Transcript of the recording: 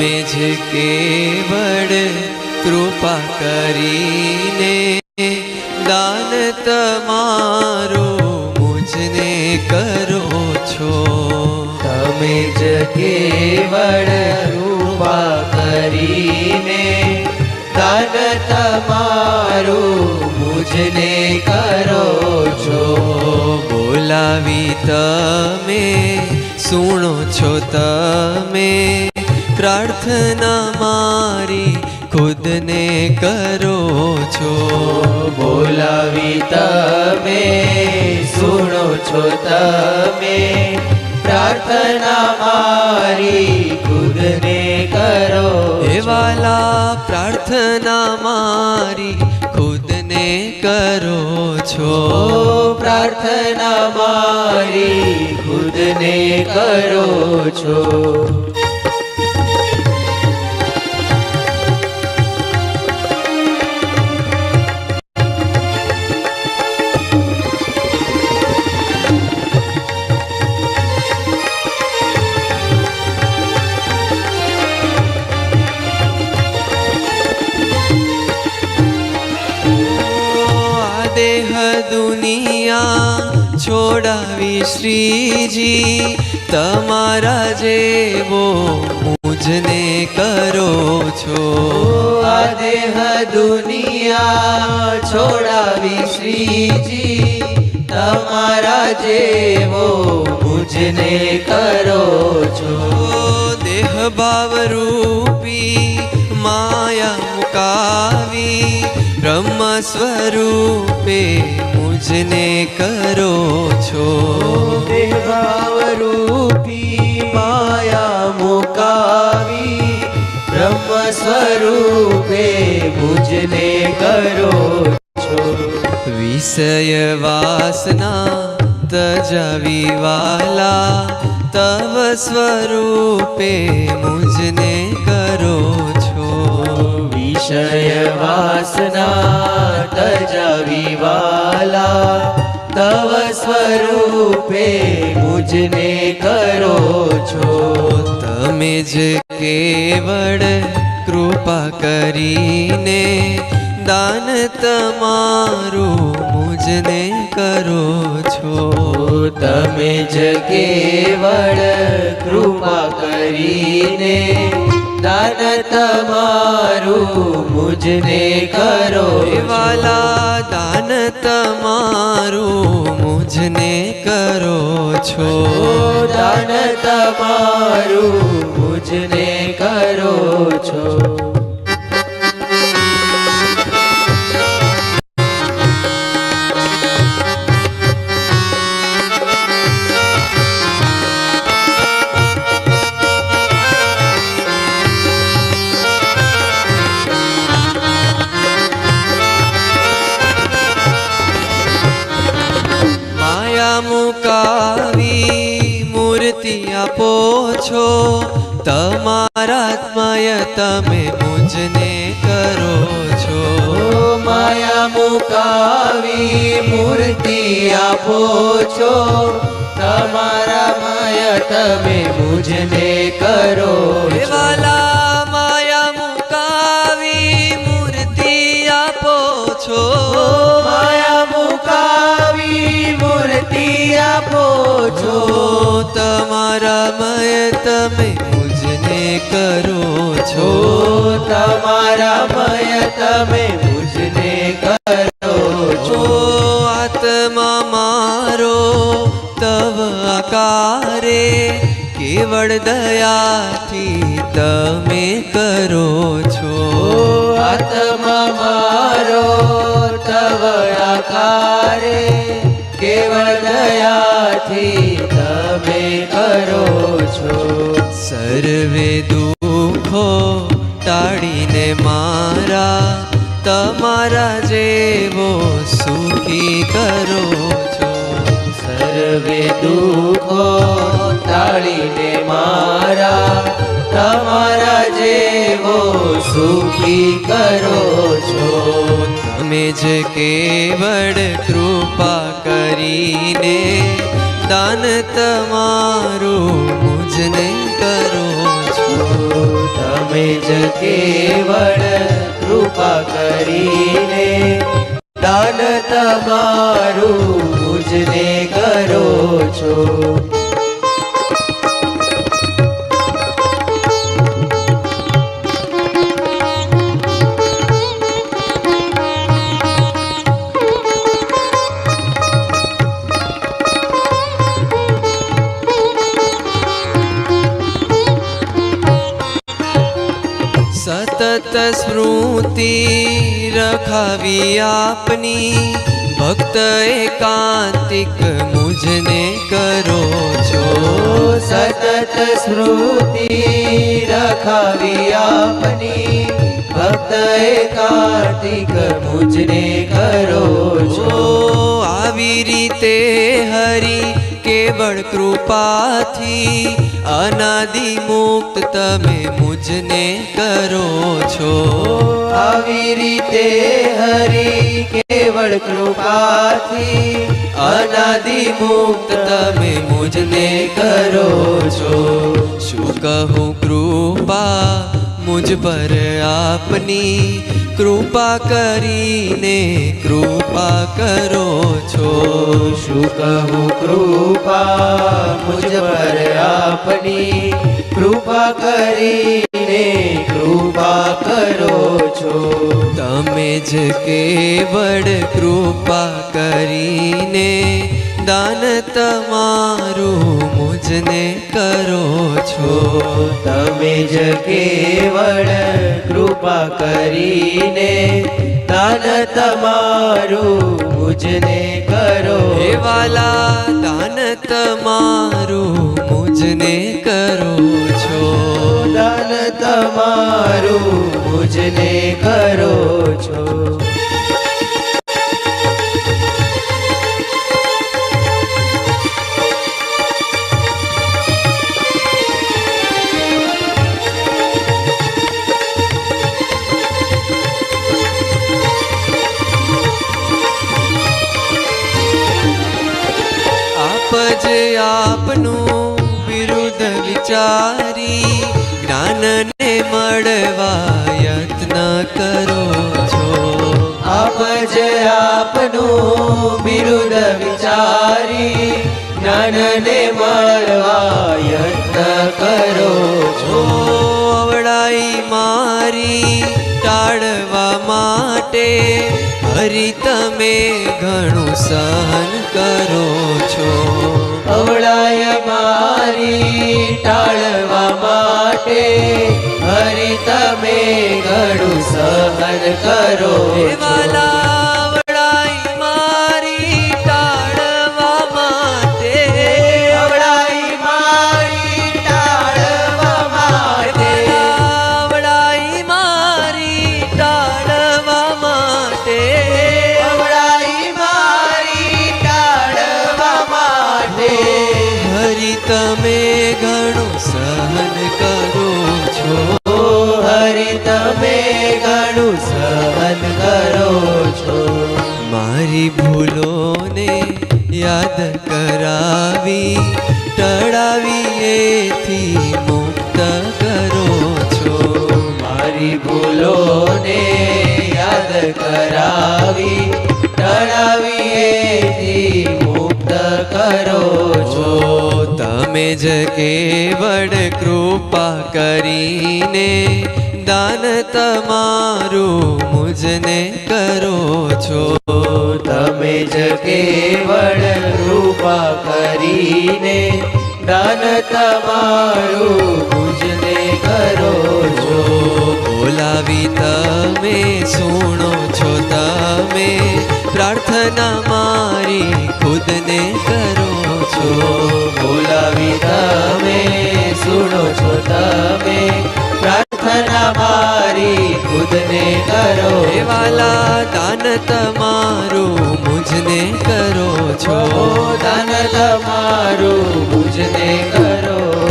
તમે જ કેવળ કૃપા કરીને દાન તમારું મુજને કરો છો. તમે જ કેવળ કૃપા કરીને દાન તમારું મુજને કરો છો. બોલાવી તમે સુણો છો તમે પ્રાર્થના મારી ખુદને કરો છો. બોલાવી તમે સુણો છો તમે પ્રાર્થના મારી ખુદને કરો. હે વાલા પ્રાર્થના મારી ખુદને કરો છો. પ્રાર્થના મારી ખુદને કરો છો. દેહ દુનિયા છોડાવી શ્રીજી તમારા જેવો મુજને કરો છો. આ દેહ દુનિયા છોડાવી શ્રીજી તમારા જેવો મુજને કરો છો. દેહ ભાવ રૂપી માયા મુકાવી બ્રહ્મ સ્વરૂપે મુજને કરો છો. દેહ ભાવ રૂપી માયા મુકાવી બ્રહ્મ સ્વરૂપે મુજને કરો છો. વિષય વાસના તજાવી વાલા તવ સ્વરૂપે મુજને કરો છો. વિષય વાસના તજાવી વાલા તવ સ્વરૂપે મુજને કરો છો. તમે જ કેવળ કૃપા કરીને દાન તમારું મુજને કરો છો. તમે જ કેવળ કૃપા કરીને દાન તમારું મુજને કરો. વાલા દાન તમારું મુજને કરો છો. દાન તમારું મુજને કરો છો. મુકાવી મૂર્તિ આપો છો તમારાત્મય તમે મુજને કરો છો. માયા મુકાવી મૂર્તિ આપો છો તમારા માયા તમે મુજને કરો. વાલા માયા મુકાવી મૂર્તિ આપો છો. માયા મુકાવી મૂર્તિ આપો છો તમારા મય તમે મુજને કરો છો. તમારા મય તમે મુજને કરો છો. આત્મા મારો તવ આકારે કેવળ દયાથી તમે કરો છો. આત્મા મારો તવ આકારે કેવળ દયાથી તમે કરો છો. સર્વે દુઃખો ટાળીને મારા તમારા જેવો સુખી કરો છો. સર્વે દુઃખો ટાળીને મારા તમારા જેવો સુખી કરો છો. તમે જ કેવળ કૃપા કરીને દાન તમારું મુજને કરો છો. તમે જ કેવળ કૃપા કરીને દાન તમારું મુજને કરો છો. સતત સ્મૃતિ રખાવી આપની ભક્ત એકાંતિક મુજને કરો છો. સતત સ્મૃતિ રખાવી આપની ભક્ત એકાંતિક મુજને કરો છો. આવી રીતે હરી કેવળ કૃપાથી અનાદિ મુક્ત તમે મુજને કરો છો. આવી રીતે હરી કેવળ કૃપાથી અનાદિ મુક્ત તમે મુજને કરો છો. શું કહું કૃપા મુજ પર આપની કૃપા કરીને કૃપા કરો છો. શું કહું કૃપા મુજ પર આપની કૃપા કરીને કૃપા કરો છો. તમે જ કેવળ કૃપા કરીને દાન તમારું મુજને કરો છો. તમે જ કેવળ કૃપા કરીને દાન તમારું મુજને કરો. હે વાલા દાન તમારું મુજને કરો છો. દાન તમારું મુજને કરો છો. આપ જ આપનું વિરુદ્ધ વિચારી જ્ઞાનને મળવા યત્ન કરો છો. આપ જ આપનું વિરુદ્ધ વિચારી જ્ઞાનને મળવા યત્ન કરો છો. અવળાઈ મારી ટાળવા માટે હરી તમે ઘણું સહન કરો છો. અવળાય મારી ટાળવા માટે હરી તમે ઘણું સહન કરો હે છો. વાલા અવળાઈ મારી ટાળવા માટે અવળાઈ મારી ટાળવા માટે અવળાઈ મારી ટાળવા માટે અવળાઈ મારી ટાળવા માટે હરી તમે ઘણું સહન કરો છો. હરી તમે ઘણું સહન કરો છો. મારી ભૂલોને યાદ કરાવી ટળાવી એથી મુક્ત કરો છો. મારી ભૂલોને યાદ કરાવી ટળાવી એથી મુક્ત કરો છો. તમે જ કેવળ કૃપા કરીને દાન તમારું મુજને કરો છો. તમે જ કેવળ કૃપા કરીને દાન તમારું મુજને કરો છો. બોલાવી તમે સુણો છો. તમે પ્રાર્થના મારી ખુદને કરો છો. બોલાવી તમે સુણો છો. તમે પ્રાર્થના મારી ખુદને કરો. હે વાલા દાન તમારું મુજને કરો છો. દાન તમારું મુજને કરો.